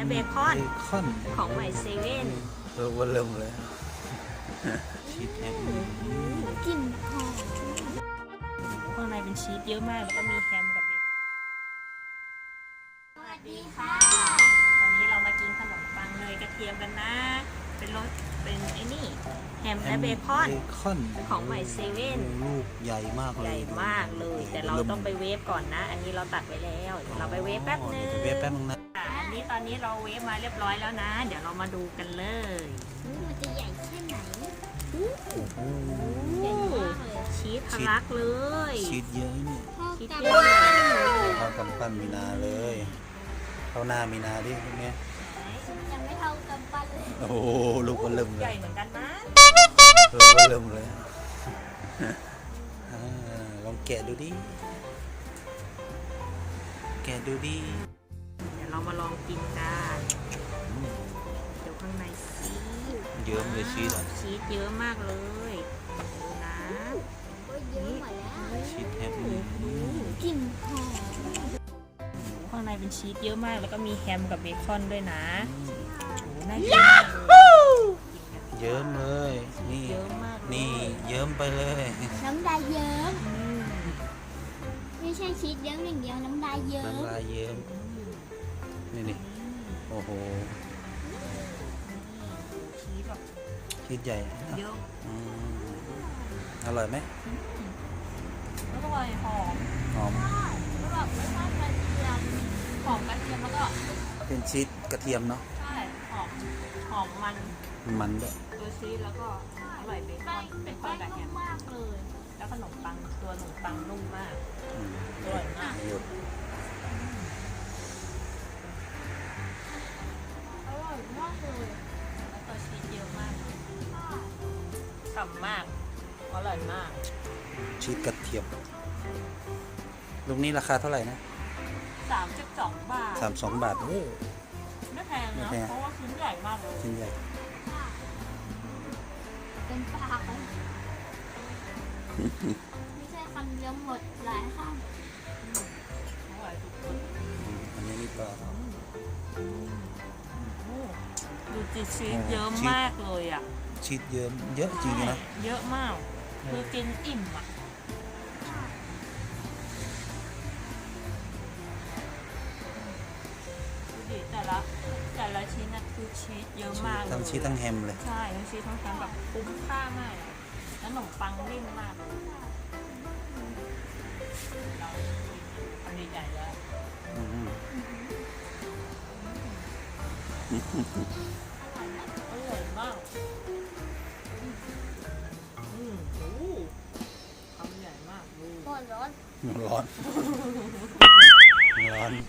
และเบคอนของใหม่เซเว่นวันเริ่มเลยชีสแฮมกลิ่นหอมข้างในเป็นชีสเยอะมากแล้วก็มีแฮมกับเบคอนสวัสดีค่ะ ตอนนี้เรามากินขนมปังเนยกระเทียมกันนะเป็นรสเป็นไอ้นี่แฮมและเบคอนของใหม่เซเว่นลูกใหญ่มากเลยใหญ่มากเลยแต่เราต้องไปเวฟก่อนนะอันนี้เราตัดไว้แล้วเดี๋ยวเราไปเวฟแป๊บนึงนะอันนี้ตอนนี้เราเวฟมาเรียบร้อยแล้วนะเดี๋ยวเรามาดูกันเลยมันจะใหญ่แค่ไหนใหญ่มากเลยชีสทะลักเลยชีสเยอะเนี่ยชีสเยอะเท่ากำปั้นมีนาเลยเท่าหน้ามีนาดิพวกนี้ยังไม่เท่ากำปั้นเลยโอ้ลูกก็เริ่มเลยใหญ่เหมือนกันนะลูกก็เริ่มเลยลองแกะดูดิแกะดูดิเดี๋ยวเรามาลองกินกันเดี๋ยวข้างในชีสเยอะเลยชีสเยอะมากเลยดูนะก็เยอะหมดแล้วชีสแฮมกลิ่นหอมข้างในเป็นชีสเยอะมากแล้วก็มีแฮมกับเบคอนด้วยนะน่ากินเยอะเลยนี่เยอะมากนี่เยิ้มไปเลยน้ำลายเยิ้มไม่ใช่ชีสเยิ้มอย่างเดียวน้ำลายเยิ้มนี่โอ้โหชีสใหญ่เยอะอร่อยไหมอร่อยหอมแล้วแบบไม่ใช่กระเทียมหอมกระเทียมแล้วก็เป็นชีสกระเทียมเนาะใช่หอมมันด้วยตัวชีสแล้วก็อร่อยเบคอนกับแฮมมากเลยแล้วขนมปังตัวขนมปังนุ่มมากอร่อยมากอร่อยมากเลยแล้วตัวชีสเยอะมากฉ่ำมากอร่อยมากชีสกระเทียมลูกนี้ราคาเท่าไหร่นะ32 บาท32 บาทโอ้ไม่แพงนะเพราะว่าชิ้นใหญ่มากเลยชิ้นใหญ่เป็นปากไม่ใช่คำเดียวหมดหลายคำอันนี้นี่ก็ดูจีชีสเยอะมากเลยอ่ะชีสเยอะจริงนะเยอะมากคือกินอิ่มอ่ะแต่ละชิ้นนะคือชีสเยอะมากทั้งชีสทั้งแฮมเลยใช่ทั้งชีสทั้งแฮมแบบคุ้มค่ามากแล้วขนมปังนิ่มมากเราทำดีใจแล้วอร่อยมากคำใหญ่มากร้อนร้อน